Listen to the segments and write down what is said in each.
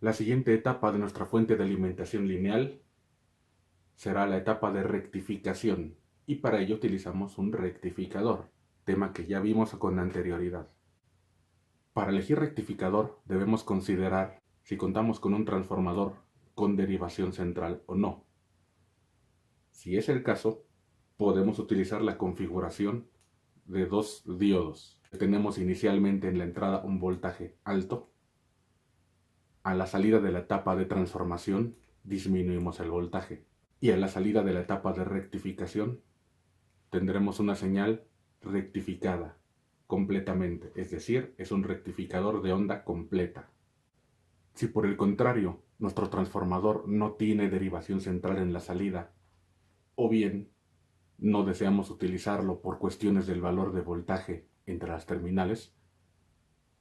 La siguiente etapa de nuestra fuente de alimentación lineal será la etapa de rectificación, y para ello utilizamos un rectificador, tema que ya vimos con anterioridad. Para elegir rectificador debemos considerar si contamos con un transformador con derivación central o no. Si es el caso, podemos utilizar la configuración de dos diodos. Tenemos inicialmente en la entrada un voltaje alto. A la salida de la etapa de transformación disminuimos el voltaje. Y a la salida de la etapa de rectificación tendremos una señal rectificada completamente, es decir, es un rectificador de onda completa. Si por el contrario nuestro transformador no tiene derivación central en la salida, o bien no deseamos utilizarlo por cuestiones del valor de voltaje entre las terminales,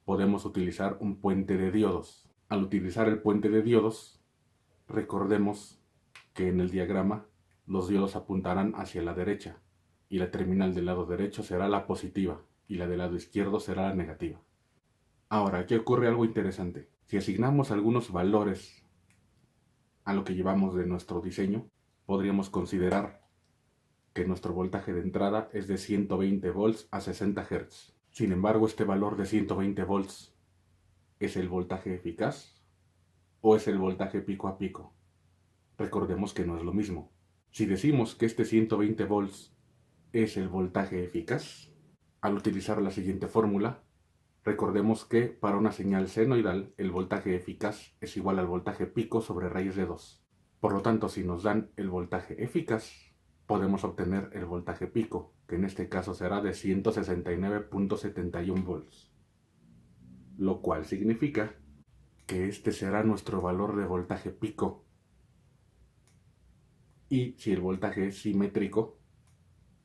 podemos utilizar un puente de diodos. Al utilizar el puente de diodos, recordemos que en el diagrama los diodos apuntarán hacia la derecha y la terminal del lado derecho será la positiva y la del lado izquierdo será la negativa. Ahora, aquí ocurre algo interesante. Si asignamos algunos valores a lo que llevamos de nuestro diseño, podríamos considerar que nuestro voltaje de entrada es de 120 volts a 60 Hz. Sin embargo, este valor de 120 volts ¿es el voltaje eficaz o es el voltaje pico a pico? Recordemos que no es lo mismo. Si decimos que este 120 volts es el voltaje eficaz, al utilizar la siguiente fórmula, recordemos que para una señal senoidal el voltaje eficaz es igual al voltaje pico sobre raíz de 2. Por lo tanto, si nos dan el voltaje eficaz, podemos obtener el voltaje pico, que en este caso será de 169.71 volts, lo cual significa que este será nuestro valor de voltaje pico. Y si el voltaje es simétrico,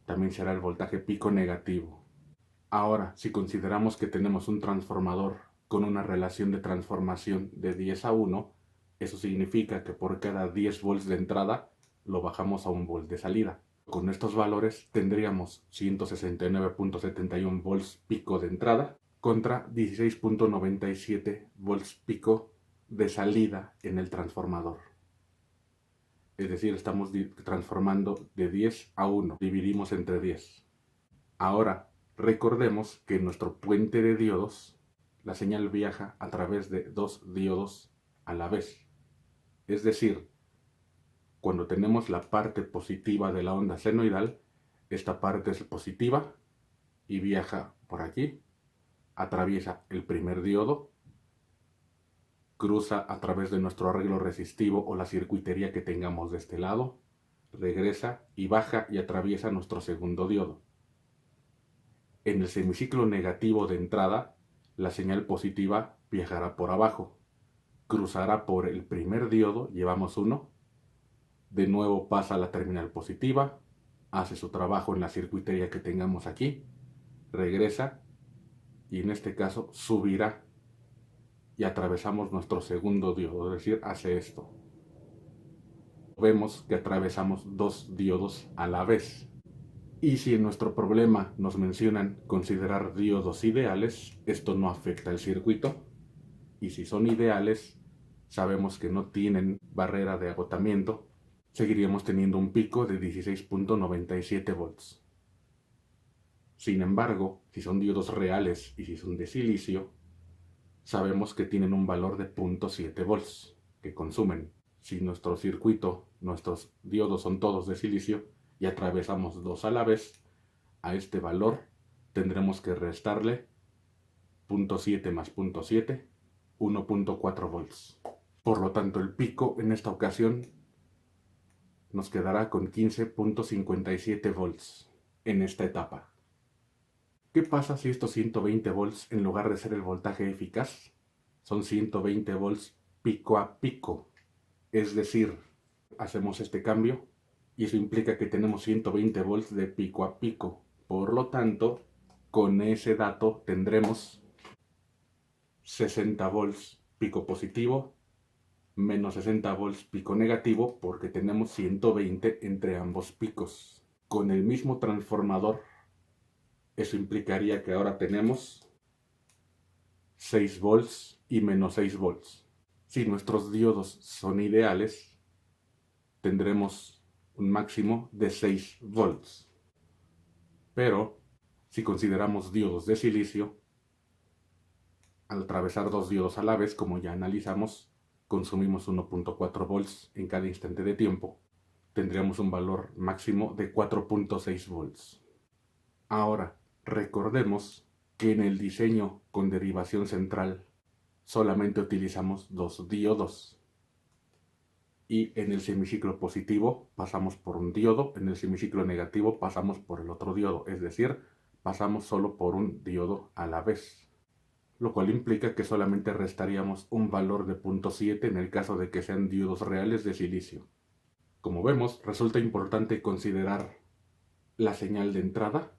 también será el voltaje pico negativo. Ahora, si consideramos que tenemos un transformador con una relación de transformación de 10 a 1, eso significa que por cada 10 volts de entrada lo bajamos a 1 volt de salida. Con estos valores tendríamos 169.71 volts pico de entrada contra 16.97 volts pico de salida en el transformador. Es decir, estamos transformando de 10 a 1, dividimos entre 10. Ahora, recordemos que en nuestro puente de diodos, la señal viaja a través de dos diodos a la vez. Es decir, cuando tenemos la parte positiva de la onda senoidal, esta parte es positiva y viaja por aquí, atraviesa el primer diodo, cruza a través de nuestro arreglo resistivo o la circuitería que tengamos de este lado, regresa y baja y atraviesa nuestro segundo diodo. En el semiciclo negativo de entrada, la señal positiva viajará por abajo, cruzará por el primer diodo, llevamos uno, de nuevo pasa a la terminal positiva, hace su trabajo en la circuitería que tengamos aquí, regresa y en este caso subirá y atravesamos nuestro segundo diodo, es decir, hace esto. Vemos que atravesamos dos diodos a la vez. Y si en nuestro problema nos mencionan considerar diodos ideales, esto no afecta el circuito. Y si son ideales, sabemos que no tienen barrera de agotamiento, seguiríamos teniendo un pico de 16.97 volts. Sin embargo, si son diodos reales y si son de silicio, sabemos que tienen un valor de 0.7 volts que consumen. Si nuestro circuito, nuestros diodos son todos de silicio y atravesamos dos a la vez, a este valor tendremos que restarle 0.7 más 0.7, 1.4 volts. Por lo tanto, el pico en esta ocasión nos quedará con 15.57 volts en esta etapa. ¿Qué pasa si estos 120 volts, en lugar de ser el voltaje eficaz, son 120 volts pico a pico? Es decir, hacemos este cambio y eso implica que tenemos 120 volts de pico a pico. Por lo tanto, con ese dato tendremos 60 volts pico positivo menos 60 volts pico negativo porque tenemos 120 entre ambos picos. Con el mismo transformador, eso implicaría que ahora tenemos 6 volts y menos 6 volts. Si nuestros diodos son ideales, tendremos un máximo de 6 volts. Pero si consideramos diodos de silicio, al atravesar dos diodos a la vez, como ya analizamos, consumimos 1.4 volts en cada instante de tiempo. Tendríamos un valor máximo de 4.6 volts. Ahora, recordemos que en el diseño con derivación central solamente utilizamos dos diodos. Y en el semiciclo positivo pasamos por un diodo, en el semiciclo negativo pasamos por el otro diodo, es decir, pasamos solo por un diodo a la vez, lo cual implica que solamente restaríamos un valor de 0.7 en el caso de que sean diodos reales de silicio. Como vemos, resulta importante considerar la señal de entrada.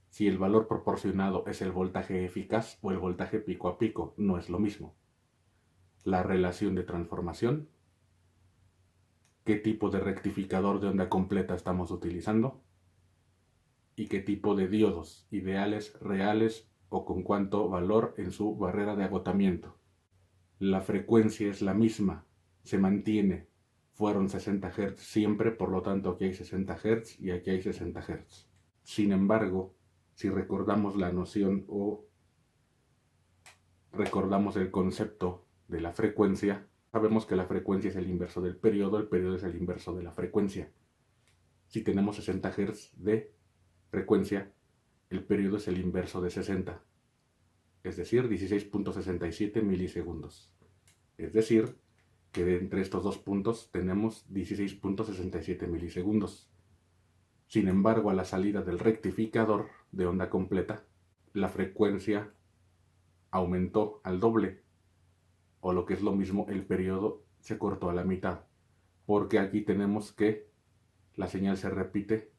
Si el valor proporcionado es el voltaje eficaz o el voltaje pico a pico, no es lo mismo. La relación de transformación, qué tipo de rectificador de onda completa estamos utilizando y qué tipo de diodos, ideales, reales o con cuánto valor en su barrera de agotamiento. La frecuencia es la misma, se mantiene, fueron 60 Hz siempre, por lo tanto aquí hay 60 Hz y aquí hay 60 Hz. Sin embargo, si recordamos la noción o recordamos el concepto de la frecuencia, sabemos que la frecuencia es el inverso del periodo es el inverso de la frecuencia. Si tenemos 60 Hz de frecuencia, el periodo es el inverso de 60, es decir, 16.67 milisegundos. Es decir, que de entre estos dos puntos tenemos 16.67 milisegundos. Sin embargo, a la salida del rectificador de onda completa, la frecuencia aumentó al doble, o lo que es lo mismo, el periodo se cortó a la mitad, porque aquí tenemos que la señal se repite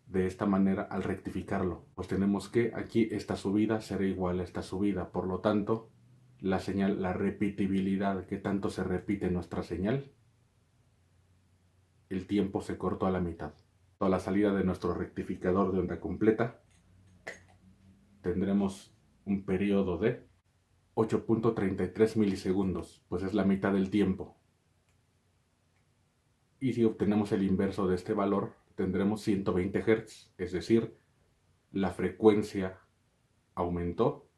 de esta manera al rectificarlo. Pues tenemos que aquí esta subida será igual a esta subida, por lo tanto, la señal, la repetibilidad, que tanto se repite nuestra señal, el tiempo se cortó a la mitad. A la salida de nuestro rectificador de onda completa, tendremos un periodo de 8.33 milisegundos, pues es la mitad del tiempo. Y si obtenemos el inverso de este valor, tendremos 120 Hz, es decir, la frecuencia aumentó,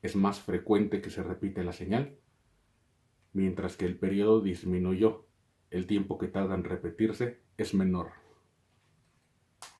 es más frecuente que se repite la señal, mientras que el periodo disminuyó, el tiempo que tarda en repetirse es menor.